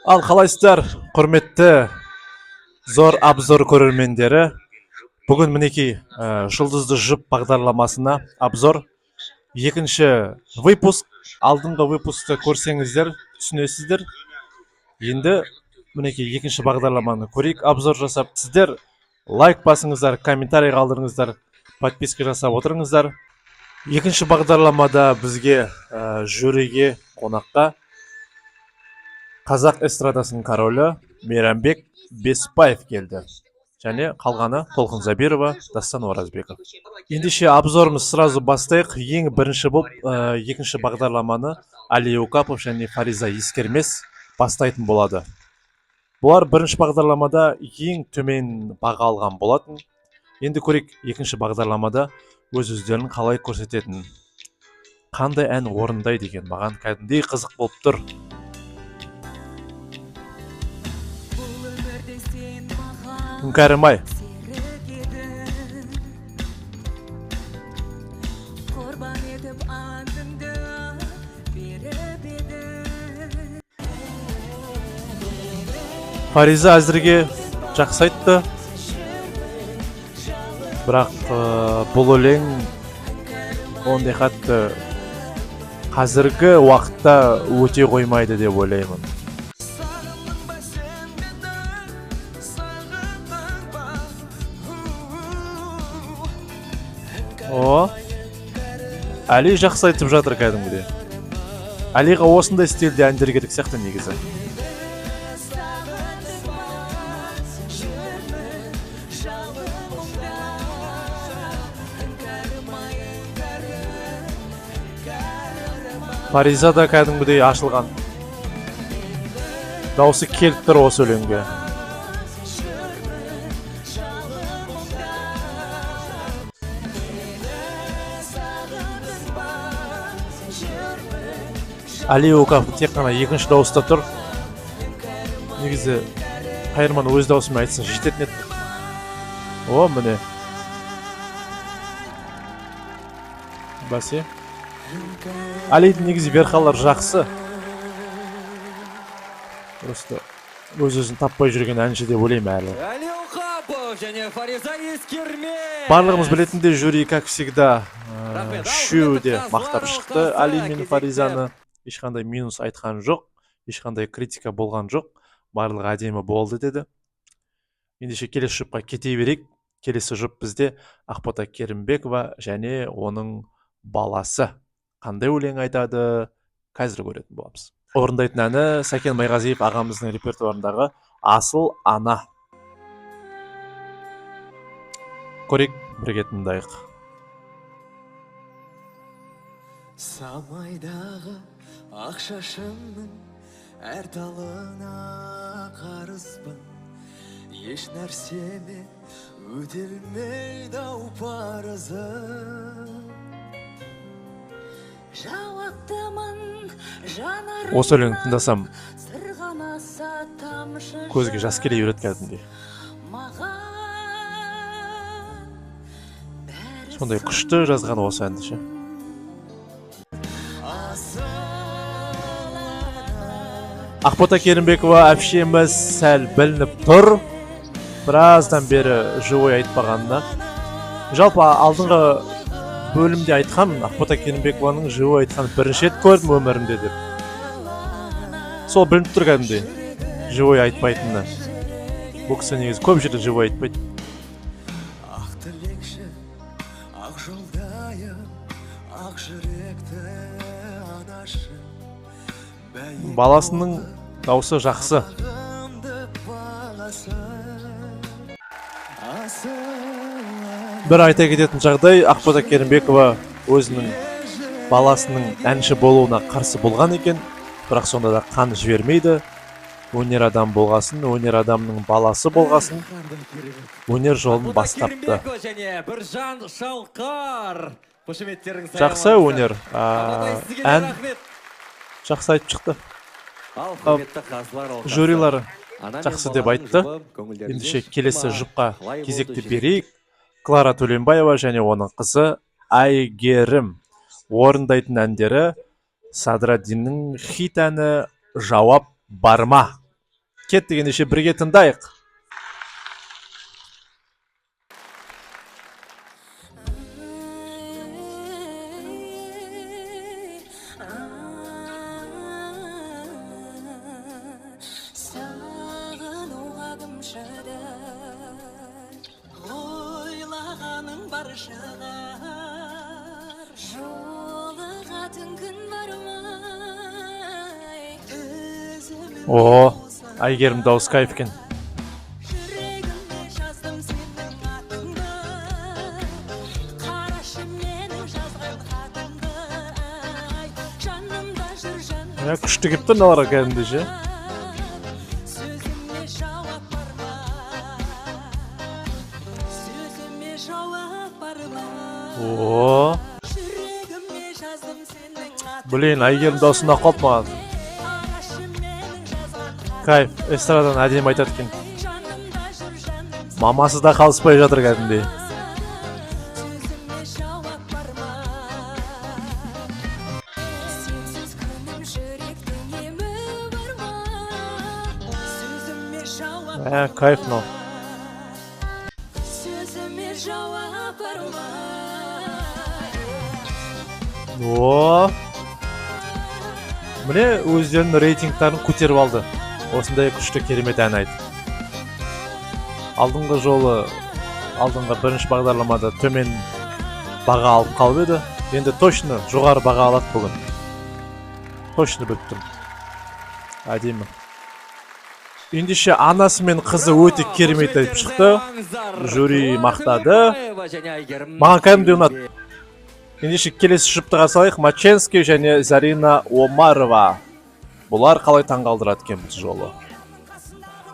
Ал қалайсыздар, құрметті зор обзор көрермендері. Бүгін мінекей жұлдызды жұп бағдарламасына обзор. Екінші выпуск. Алдыңғы выпусқты көрсеңіздер, түсінесіздер. Енді мінекей екінші бағдарламаны көрейік, обзор жасап. Сіздер лайк басыңыздар, комментарий қалдырыңыздар, подписка жасап отырыңыздар. Екінші бағдарламада бізге жюриге, қонаққа қазақ эстрадасының королі Мейрамбек Беспаев келді. Және қалғаны Толқын Забирова, Дастан Оразбеков. Ендеше обзорымыз сразу бастайық. Ең бірінші болып, екінші бағдарламаны Али Окапов және Фариза Ескермес бастайтын болады. Бұлар бірінші бағдарламада ең төмен баға алған болатын. Енді көрейік екінші бағдарламада өз-өздерін қалай көрсететін. Қандай ән орындай деген маған кәдімгідей қызық болып тұр. Үңкәрім-ай. Фариза әзірге жақсы айтты. Бірақ бұл өлең ондай қатты қазіргі уақытта өте қоймайды деп ойлаймын. Али жақсы айтып жатыр кәдімгідей. Алиға осындай стильде әндер керек сияқты негізі. Фариза да кәдімгідей ашылған. Дауысы келіп тұр осы өлеңге. Али Окапов тек қана екінші дауыста тұр. Негізі қайырман өз дауысымен айтсын жететін еді. О, міне. Бәсе. Алидің негізі верхалар жақсы. Просто өз-өзін таппай жүрген әнші деп ойлаймын әлі. Али Окапов және Фариза Ескермес. Барлығымыз білетіндей жюри, как всегда, үшеуі мақтап шықты Али мен Фаризаны. Ешқандай минус айтқан жоқ, ешқандай критика болған жоқ. Барлығы әдемі болды деді. Ендеше келесі жұпқа кете берейік. Келесі жұп бізде Ақбота Керімбекова және оның баласы. Қандай өлең айтады, қазір көретін боламыз. Орындайтын әні Сәкен Майғазиев ағамыздың репертуарындағы Асыл ана. Көрейік, бірге тыңдайық. Самайдағы ақ шашымның әр талына қарызбын. Еш нәрсеме өтелмейді ау парызым. Осы өлеңді тыңдасам, көзге жас келе береді кәдімгідей. Сондай күшті жазған осы әнді ше. Ақбота Керімбекова әпшеміз сәл білініп тұр. Біраздан бері живой айтпағанына. Жалпы алдыңғы бөлімде айтқан Ақбота Керімбекованың живой айтқан бірінші рет көрдім өмірімде деп. Сол білініп тұр кәдімгідей живой айтпайтынына. Бұл кісі негізі көп жерде живой айтпайды. Ақ тілекші, ақ жолдайым, ақ жүректі анашы. Баласының дауысы жақсы. Бір айта кететін жағдай, Ақбота Керімбекова өзінің баласының әнші болуына қарсы болған екен, бірақ сонда да қан жібермейді. Өнер адам болғасын, өнер адамның баласы болғасын, өнер жолын бастапты. Жақсы өнер, ән жақсы айтып шықты. Жюрилары жақсы деп айтты. Ендеше келесі жұпқа кезекті берейік. Клара Төленбаева және оның қызы Айгерім. Орындайтын әндері Садрадиннің хит әні «Жауап барма». Кеттік ендеше бірге тыңдайық. ойлағаның бар шығар жолығатын күн бармай өзіме О, Айгерім дауыс кайф екен. жүрегіме жаздым сенің атыңды қарашы менің жазған хатымды ай жанымда жүр жаным Күшті кепті наларға кәдімді ше. сөзіме жауап бар ма сөзіме жауап бар ма О, жүрегіме жаздым сенің атыңды блин, Айгерім даусына қалып маған. қарашы менің жазған Кайф, эстрадан әдемі айтады екен. жанымда жүр жаным Мамасы да қалыспай жатыр кәдімдей. сөзіме жауап бар ма сенсіз күнім жүректің емі бар ма сөзіме жауап Кайф мынау. сөзіме жауап бар ма О, міне өздерінің рейтингтарын көтеріп алды. Осындай күшті керемет ән айтып. Алдыңғы бірінші бағдарламада төмен баға алып қалып еді. Енді точно жоғары баға алады бүгін. Точно біліп әдемі. Ендеше анасы мен қызы өте керемет айтып шықты. Жюри мақтады. Маған кәдімгідей ұнады. Ендеше келесі жұптыға салайық. Маченский және Зарина Омарова. Бұлар қалай таңғалдырады екен бұл жолы.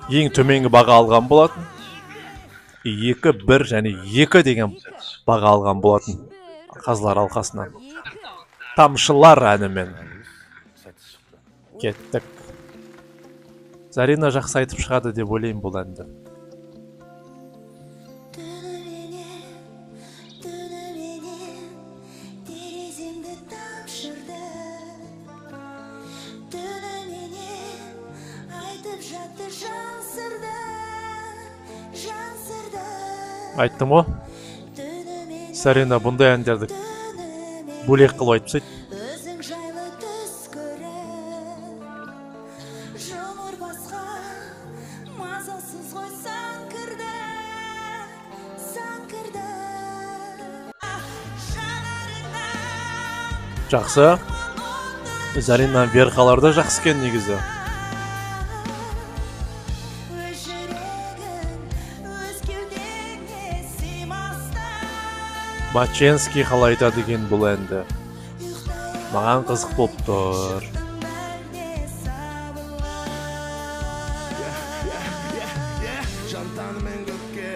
Ең төменгі баға алған болатын. 2-1 және 2 деген баға алған болатын. Қазылар алқасынан. Тамшылар әнімен. Кеттік. Зарина жақсы айтып шығады деп ойлаймын бұл әнді. тереземді тапшырды түніменен айтып жатты жан сырды Айттым ғой, Зарина бұндай әндерді бөлек қылып айтып тастайды. өзің жайлы түс көріп жұмыр басқа мазасыз ғой сан кірді Жақсы. Зарина верхаларда жақсы екен негізі. өз жүрегің өз кеудеңе сыймастан Маченский қалай айтады екен бұл әнді. Маған қызық болып тұр. Жантанымен көкке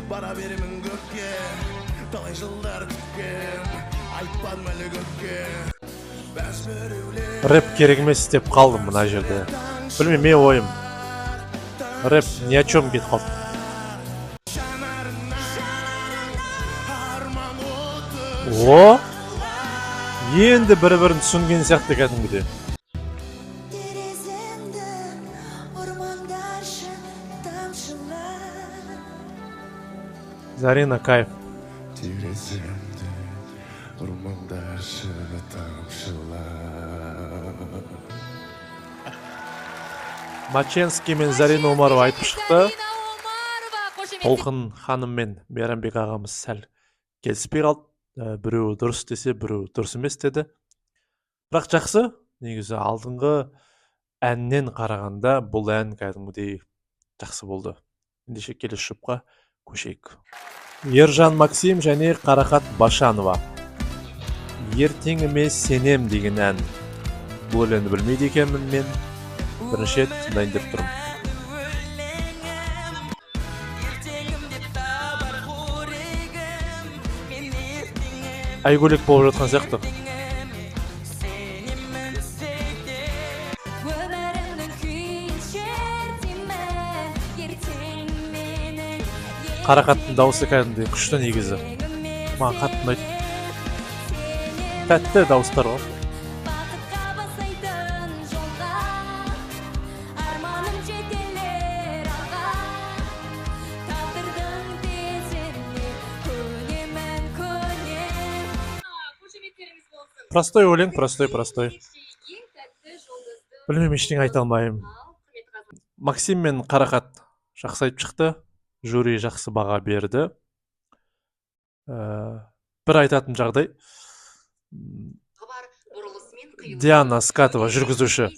бара беремін көкке талай жылдар күткен айтпадым әлі көкке бәс біреулер Рэп керек емес деп қалдым мына жерде. Білмеймін, мен ойым. Рэп ни о чем кетіп қалды. О, енді бір-бірін түсінген сияқты кәдімгідей. тереземді ормандарша тамшылар Зарина кайф. тереземді ұрмаңдаршы тамшылар Маченский мен Зарина Омарова айтып шықты. Толқын ханым мен Мейрамбек ағамыз сәл келіспей қалды. Біреуі дұрыс десе, біреуі дұрыс емес деді. Бірақ жақсы, негізі алдыңғы әннен қарағанда бұл ән кәдімгідей жақсы болды. Ендеше келесі жұпқа көшейік. Ержан Максим және Қарақат Башанова. Ертеңіме сенем деген ән. Бұл өлеңді білмейді екенмін мен. Бірінші рет тыңдайын деп тұрмын. Айгөлек болып жатқан сияқты. өмірімнің күйін шертиме ертең менің Қарақаттың дауысы кәдімгідей күшті негізі. Маған қатты ұнайды. Тәтті дауыстар ғой. бақытқа бастайтын жолға арманым жетер Простой өлең, простой. Білмеймін, ештеңе айта алмаймын. Максим мен Қарақат жақсы айтып шықты. Жюри жақсы баға берді. Бір айтатын жағдай. Диана Скатова, жүргізуші.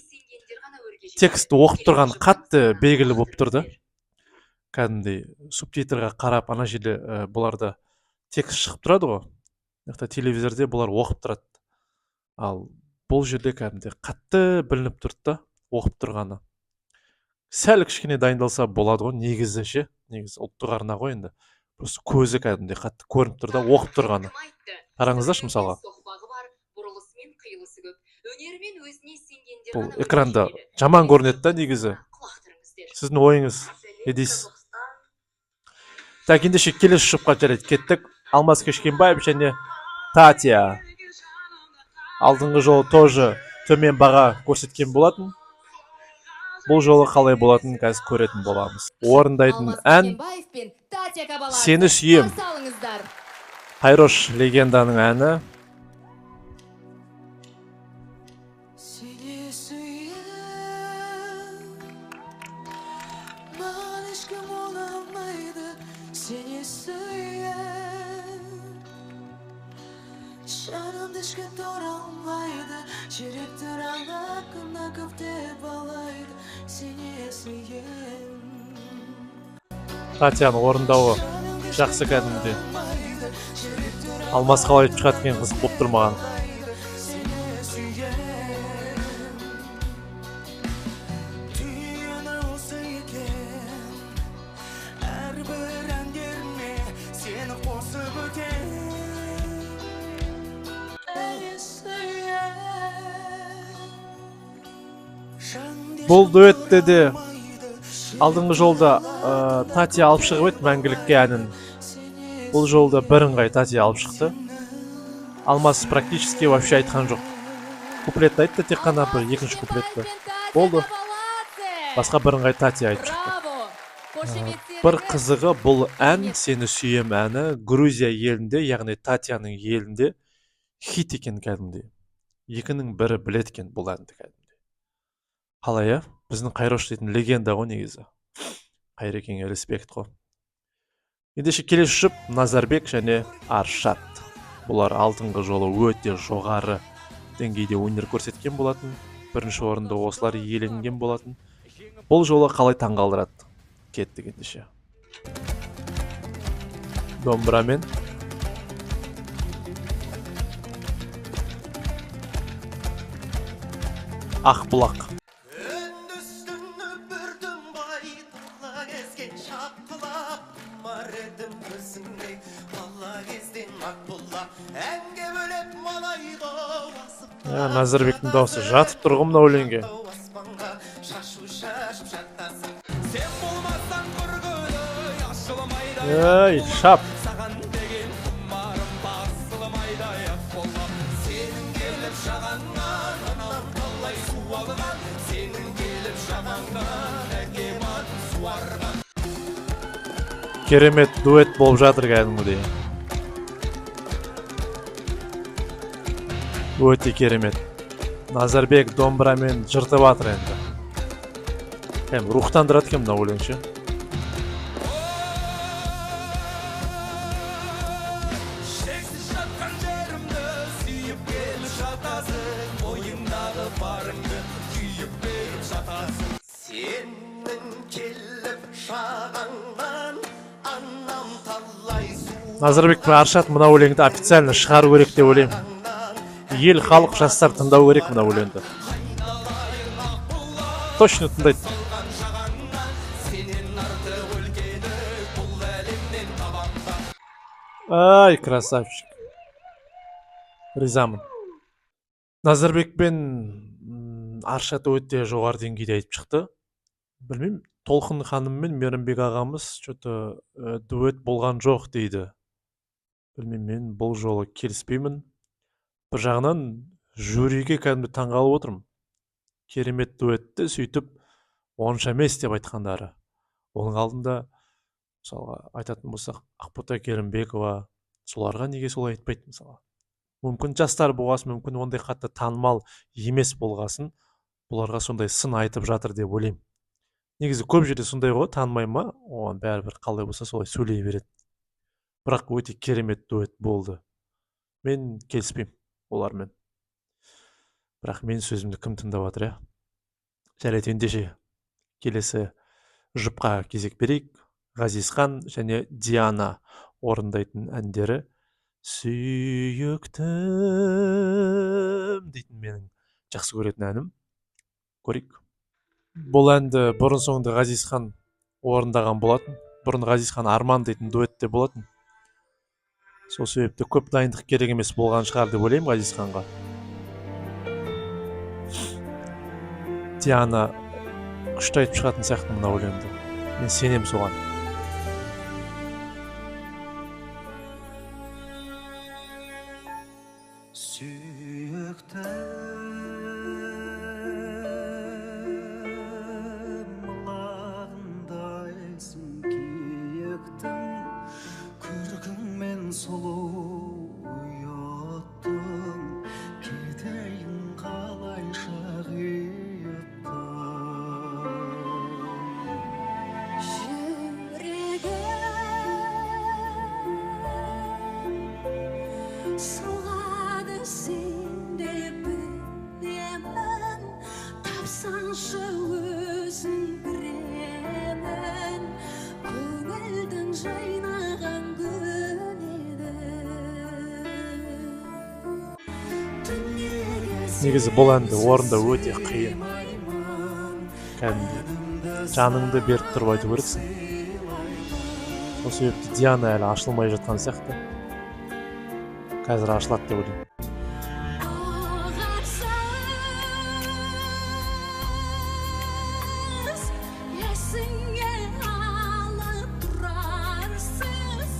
Текст оқып тұрған қатты белгілі болып тұрды. Кәдімгідей субтитрға қарап, ана жерде бұларда текст шығып тұрады ғой. Телевизорде бұлар оқып тұрады. Ал бұл жерде кәдімгідей қатты білініп тұрды да, оқып тұрғаны. Сәл кішкене дайындалса болады ғой, негізі ше. Негізі ұлттық арна ғой енді. Просто көзі кәдімгідей қатты көрініп тұрды да, оқып тұрғаны. Қараңыздаршы мысалға. Бұл экранда жаман көрінеді да негізі. Сіздің ойыңыз не дейсіз? Так, ендеше келесі жұпқа жарайды кеттік. Алмас Кешкенбаев және Татья. Алдыңғы жолы тоже төмен баға көрсеткен болатын. Бұл жолы қалай болатын қазір көретін боламыз. Орындайтын ән Сені сүйем. Қайрош легенданың әні. Seni suyem, mağan aşkım olamaydı. Seni suyem, şanım dışkı doğramaydı. Çürüktür anakına köfte balaydı. Seni suyem, Татьяны орындауы жақсы кәдімгідей. Алмас қалай шығады екен қызық болып тұрмаған. seni suyem. Dünyada olsa iken her bir an yerine seni kosip öten. Seni suyem. Бұл дуэтте де алдыңғы жолда Татья алып шығып еді мәңгілікке әнін. Бұл жолда бірыңғай Татья алып шықты. Алмас практически вообще айтқан жоқ. Куплетті айтты, тек қана бір екінші куплетті. Болды. Басқа бірыңғай Татья айтып шықты. Бір қызығы бұл ән, Сені сүйем әні, Грузия елінде, яғни Татьяның елінде хит екен кәдімгідей. Екінің бірі біледі екен бұл әнді кәдімгідей. Қалай, біздің Қайрош дейтін легенда ғой негізі. Қайрекеңе респект қой. Ендеше келесі жұп Назарбек және Аршат. Бұлар алдыңғы жолы өте жоғары деңгейде өнер көрсеткен болатын. Бірінші орында осылар иеленген болатын. Бұл жолы қалай таңғалдырады? Кеттік ендеше. Домбырамен. Ақбұлақ. Üstünü bürdüm baytala gezgen şapkıla. Maredim gözümde valla gezdin akbulla. Enge bölep malayda vasıp Назарбектің дауысы жатып тұрғым мына өлеңге. aspanga şaшу şaşıp şattасың. Sen bulmazsan kurgülü yaşılmayda. Ей, шап. Саған деген құмарым басылмайдай ақ болла. Сенің келіп шағаннан анам талай су алған. Сенің келіп шағаннан әкем суарған. Керемет дуэт болып жатыр кәдімгідей. Өте керемет. Назарбек домбырамен жыртып жатыр енді. Рухтандырады екен мына өлең ше. Шексіз жатқан жерімді сүйіп келіп жатасың. Ойыңдағы барыңды күйіп беріп жатасың. Сенің келіп шағаннан анам талай су Назарбек пен Аршат мына өлеңді официально шығару керек деп ойлаймын. Ел, халық, жастар тыңдау керек мына өлеңді. Точно тыңдайды. Ай, красавчик. Ризамын. Назарбек пен Аршат өте жоғары деңгейде айтып шықты. Білмеймін, Толқын ханым мен Мейрамбек ағамыз что-то дуэт болған жоқ дейді. Білмеймін, мен бұл жолы келіспеймін. Бір жағынан жюриге кәдімгі таңғалып отырмын. Керемет дуэтті сөйтіп онша емес деп айтқандары. Оның алдында мысалға айтатын болсақ Ақбота Керімбекова, соларға неге солай айтпайды мысалға. мүмкін жастар болғасын, мүмкін ондай қатты танымал емес болғасын, бұларға сондай сын айтып жатыр деп ойлаймын. Негізі көп жерде сондай ғой, танымай ма, оған бәрібір қалай болса солай сөйлей береді. Бірақ өте керемет дуэт болды. Мен келіспеймін олармен. Бірақ мен сөзімді кім тыңдап жатыр, иә? Жарайды, ендеше келесі жұпқа кезек берейік. Ғазизхан және Диана орындайтын әндері «Сүйіктім» дейтін менің жақсы көретін әнім. Көрейік. Бұл әнді бұрын соңды Ғазизхан орындаған болатын. Бұрын Ғазизхан Арман дейтін дуэтте болатын. Сол себепті көп дайындық керек емес болған шығар деп ойлаймын Ғазизханға. Диана күшті айтып шығатын сияқты мына өлеңді. Мен сенем соған. Soğadı sende bilemem, tapsanшы өзің біремен, көңілдің жайнаған күн еді. Негізі бұл әнді орындау өте қиын. Кәдімгі жаныңды беріп тұрып айту керексің. Сол себепті Диана әлі ашылмай жатқан сияқты. Қазір ашылады деп ойлаймын. Ağarsız, есіңе алып тұрарсыз,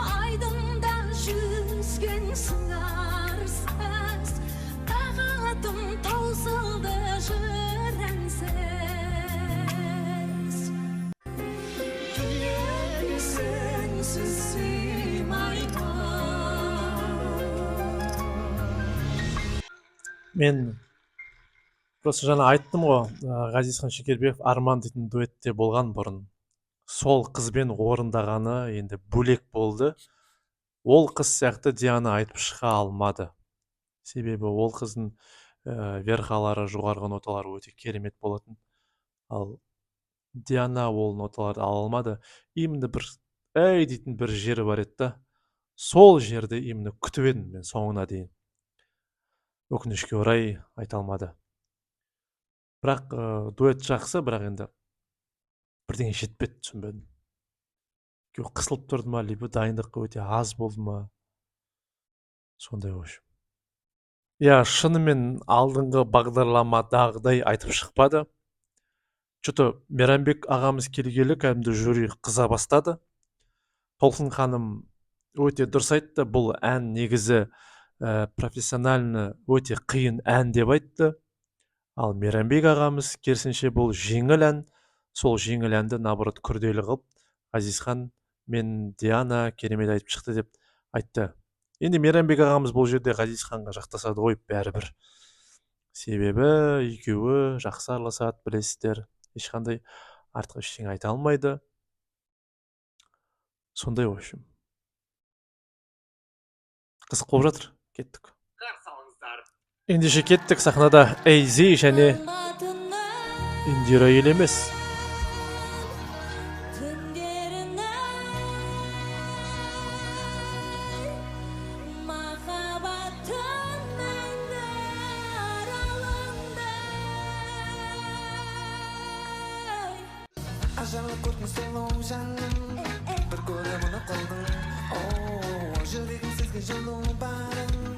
айдында жүзген сыңарсыз, тағатым таусылды жырансыз. Сенсіз сыймаймын. Мен просто жаңа айттым ғой, Ғазизхан Шекербеков Арман дейтін дуэтте болған бұрын. Сол қызбен орындағаны енді бөлек болды. Ол қыз сияқты Диана айтып шыға алмады. Себебі ол қыздың верхалары, жоғарғы ноталары өте керемет болатын. Ал Диана ол ноталарды ала алмады. Именно бір әй дейтін бір жері бар еді. Сол жерді именно күтіп едім мен соңына дейін. Өкінішке орай айта алмады. Бірақ дуэт жақсы, бірақ енді бірдеңе жетпеді, түсінбедім. Қысылып тұрды ма, либо дайындыққа өте аз болды ма? Сондай өш. Я шынымен алдыңғы бағдарламадағыдай айтып шықпады. Что-то Мейрамбек ағамыз келгелі кәдімгі жюри қыза бастады. Толқын ханым өте дұрыс айтты, бұл ән негізі профессиональны өте қиын ән деп айтты. Ал Мейрамбек ағамыз керісінше бұл жеңіл ән, сол жеңіл әнді наоборот күрделі қылып, Ғазизхан мен Диана керемет айтып шықты деп айтты. Енді Мейрамбек ағамыз бұл жерде Ғазизханға жақтасады ғой бәрібір. Себебі екеуі жақсы араласады, білесіздер, ешқандай артық ештеңе айта алмайды. Сондай өшім. Қызық болып жатыр. Кеттік. Ендеше кеттік, сахнада Эйзи және Индира елемес. Ажарлы көркін сұлу жаным, бір көремін қалдың. Жүрегім сезген жылу барын,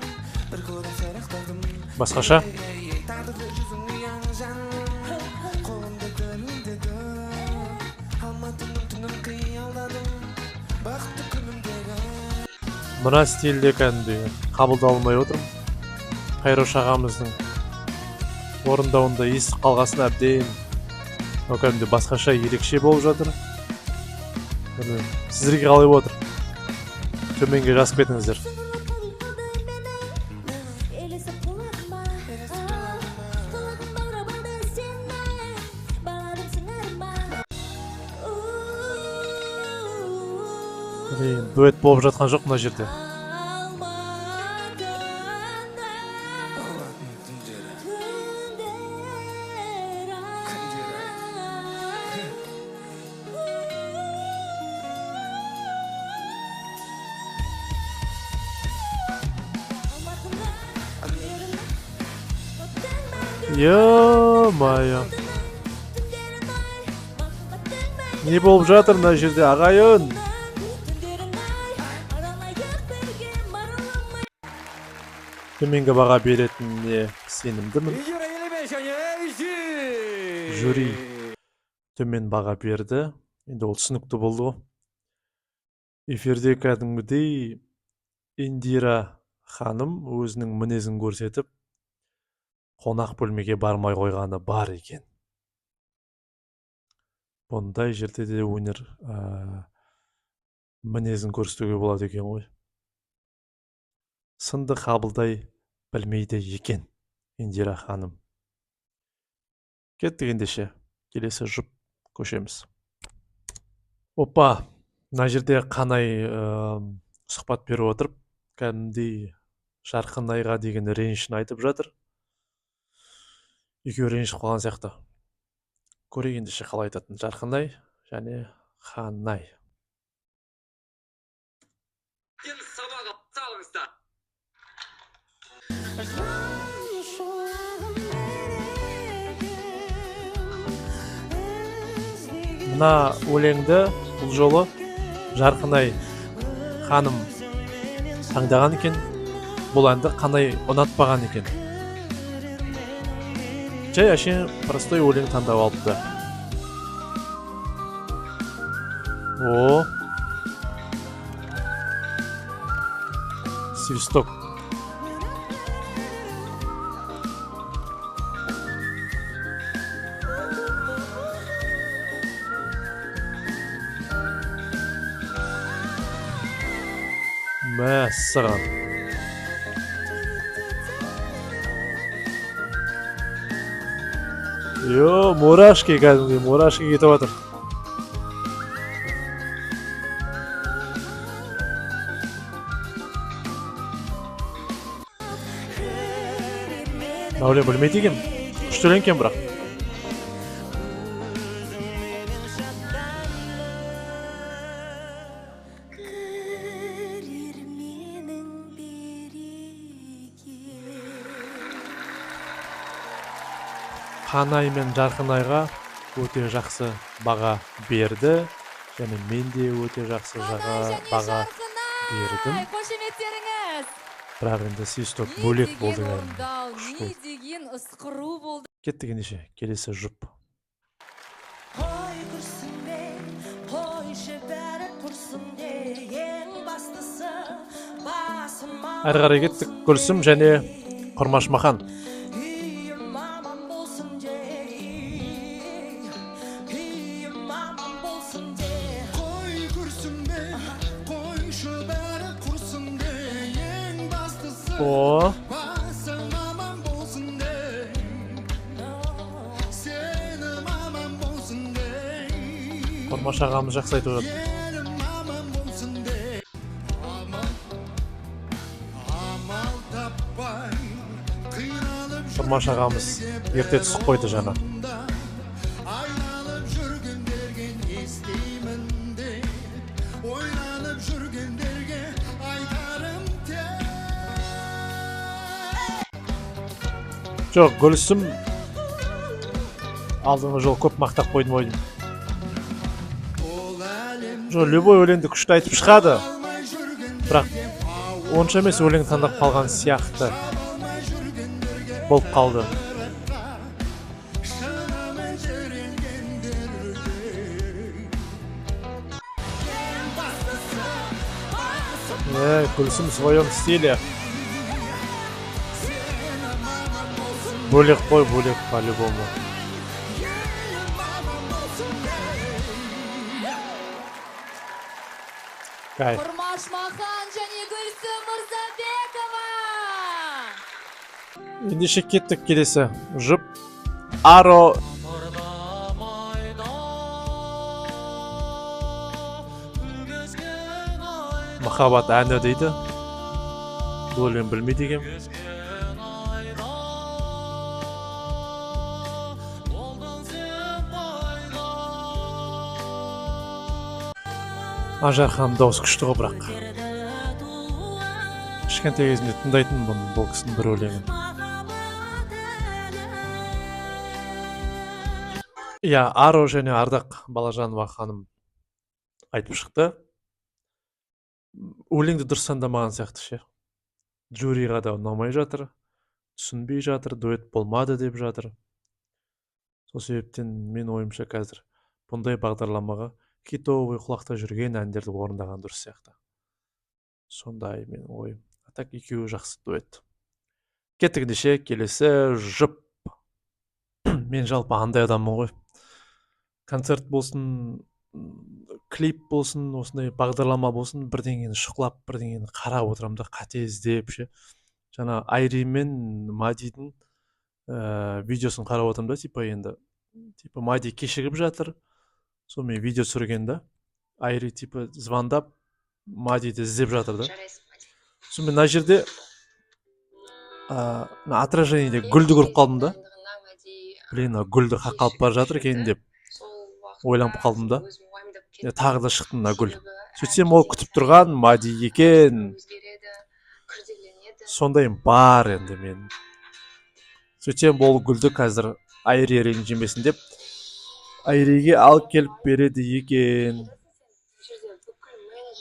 бір көрем сәріқтадым. Басқаша? Тағдырды жүзің ұяң жаным, қолымды көлімдегі, алматының түнін қиялдадым, бақытты күнімдегі. Мына стильде кәдімгі қабылдалмай отырмын. Қайрош ағамыздың орындауында естіп қалғасын әбден. Кәдімгі басқаша ерекше болып жатыр. Сіздерге қалай отыр? Төменге жазып кетіңіздер. Дуэт болып жатқан жоқ мына жерде. Ағатын түндері Ё-моё. Не болып жатыр мына жерде, ағайын? Төменгі баға беретініне сенімдімін. Юра Елемеш және Жюри төмен баға берді. Енді ол түсінікті болды ғой. Эфирде кәдімгідей Индира ханым өзінің мінезін көрсетіп, қонақ бөлмеге бармай қойғаны бар екен. Бұндай жерде де өнер мінезін көрсетуге болады екен ғой. Сынды қабылдай білмейді екен Индира ханым. Кеттік ендеше, келесі жұп көшеміз. Опа, мына жерде Қанай сұхбат беріп отырып, кәдімгідей Жарқынайға деген ренішін айтып жатыр. Екеуі ренішіп қалған сияқты. Көрейік ендеше қалай айтатын Жарқынай және Қанай. сабағы салыңыздар. Мына өлеңді бұл жолы Жарқынай ханым таңдаған екен. Бұл әнді Қанай ұнатпаған екен. Жай әшейін простой өлең таңдап алыпты. О, свисток. Мәссаған. Йо, мурашки кәдімгі, мурашки кетіп жатыр. Өлең білмейді екен. Күшті өлең екен бірақ. Қанай мен Жарқынайға өте жақсы баға берді. Және мен де өте жақсы баға бердім. Қошеметтеріңіз. Бірақ енді свисток бөлек болды. Не деген ысқыру болды. Кеттік ендеше, келесі жұп. Қой күрсінбе, қойшы бәрі күрсінбе, ең бастысы басыма. Әрі қарай кеттік. Гүлсім және Құрмаш Махан. Үйім аман болсын де, үйім аман болсын де. Қой күрсінбе, қойшы бәрі құрсынбе, ең бастысы О, басың аман болсын де, сенім аман болсын де, Құрмаш ағамыз жақсы айтып жатыр. елім аман болсын де. Амал таппай қиналып Құрмаш ағамыз ерте түсіп қойды жаңа. жүргенде, айналып жүргендерге не істеймін деп, ойланып жүргендерге айтарым тек. Жоқ, Гүлсім алдыңғы жол көп мақтап қойдым ойдым. Ол әлем Жоқ, любой өлеңді күшті айтып шығады. алмай жүргендерге, Бірақ онша емес өлең таңдап қалған сияқты алмай жүргендерге, болып қалды. шынымен жерелгендерге. Гүлсім в своем стиле. Бөлек қой, бөлек по-любому. Кайф. Құрмаш Махан және Гүлсім Мырзабекова. Ендеше кеттік келесі жұп. Аро. махаббат әні дейді. Бұл өлең білмейді екенмін. кешкен айда болдың сен пайда. Ажархан дауыс күшті ғой, бірақ Ерді туған кішкентай кезімде тыңдайтын бұл кісінің бір өлеңін. махаббат әлі. Иә, Аро және Ардақ Балажанова ханым айтып шықты. Өлеңді дұрыс таңдамаған сияқты ше. Жюриға да ұнамай жатыр, түсінбей жатыр, дуэт болмады деп жатыр. Сол себептен мен ойымша қазір бұндай бағдарламаға хитовый құлақта жүрген әндерді орындаған дұрыс сияқты. Сондай менің ойым. Так екеуі жақсы дуэт. Кеттік ендеше, келесі жұп. Мен жалпы андай адаммын ғой. Концерт болсын, клип болсын, осындай бағдарлама болсын, бірдеңені шұқылап, бірдеңені қарап отырамын да, қате іздеп ше. Жаңа Айри мен Мадидің видеосын қарап отырмын да, енді Мади кешігіп жатыр. Сонымен видео түсірген да. Айри звондап, Мадиді іздеп жатыр да. Сонымен мына жерде отражениеде гүлді көріп қалдым да. Блин, гүлді қаққа алып бара жатыр екен деп ойланып қалдым да. Тағы да шықты мына гүл. Сөйтсем ол күтіп тұрған Мади екен. Сондайым бар енді мен. Сөйтсем ол гүлді қазір Айри ренжімесін деп Айриге алып келіп береді екен.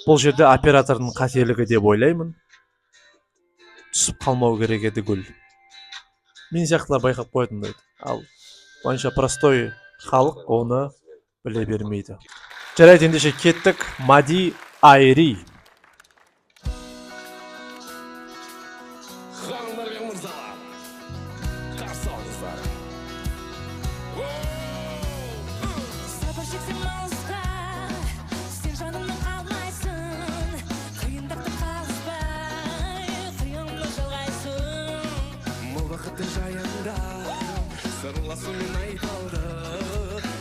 Бұл жерде оператордың қателігі деп ойлаймын. Түсіп қалмау керек еді гүл. Мен сияқтылар байқап қоятын дейді. Ал бойынша простой халық оны біле бермейді. Жарайды, ендеше кеттік. Мади, Айри. Ханымдар мен мырзалар, қарсы алыңыздар. Сабыр шексең алысқа, сен жанымнан қалмайсың. Қиындықты қалыспай, қиынды жалғайсың. Бұл бақытты жайында сырласумен айталды.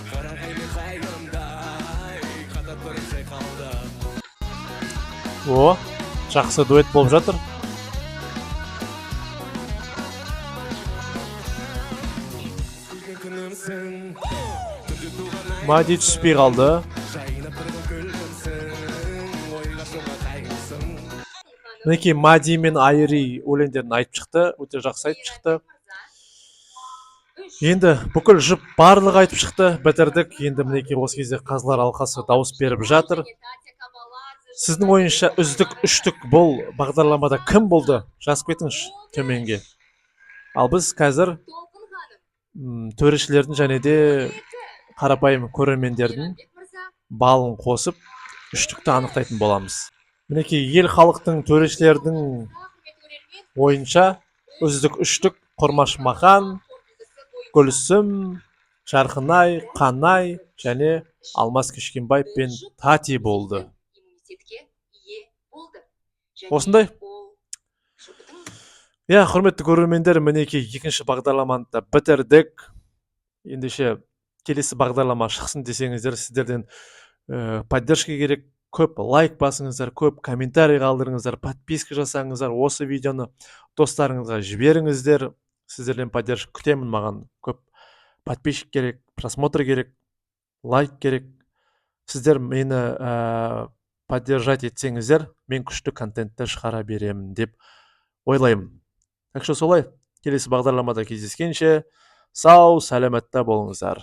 Қарағай мен қайғымдай қатар тұрып жайқалды. О, жақсы дуэт болып жатыр. Күлген күнімсің, түнде туған ай Мади түспей қалды. жайнап тұрған гүлімсің, ойға шуға қайғымсың. Мінекей Мади мен Айри өлеңдерін айтып шықты. Өте жақсы айтып шықты. Енді бүкіл жұп барлығы айтып шықты. Бітірдік. Енді мінекей осы кезде қазылар алқасы дауыс беріп жатыр. Сіздің ойынша үздік үштік бұл бағдарламада кім болды? Жазып кетіңізші төменге. Ал біз қазір төрешілердің және де қарапайым көрермендердің балын қосып үштікті анықтайтын боламыз. Мінекей ел халықтың төрешілердің ойынша үздік үштік Құрмаш Махан, Гүлсім, Жарқынай, Қанай және Алмас Кішкенбаев пен Тати болды. Осындай. Иә, құрметті көрермендер, мінекей екінші бағдарламаны да бітірдік. Ендеше келесі бағдарлама шықсын десеңіздер, сіздерден поддержка керек. Көп лайк басыңыздар, көп комментарий қалдырыңыздар, подписка жасаңыздар, осы видеоны достарыңызға жіберіңіздер. Сіздерден поддержка күтемін, маған көп подписчик керек, просмотр керек, лайк керек. Сіздер мені поддержать етсеңіздер, мен күшті контентті шығара беремін деп ойлаймын. Так что солай, келесі бағдарламада кездескенше сау, сәлеметті болыңыздар.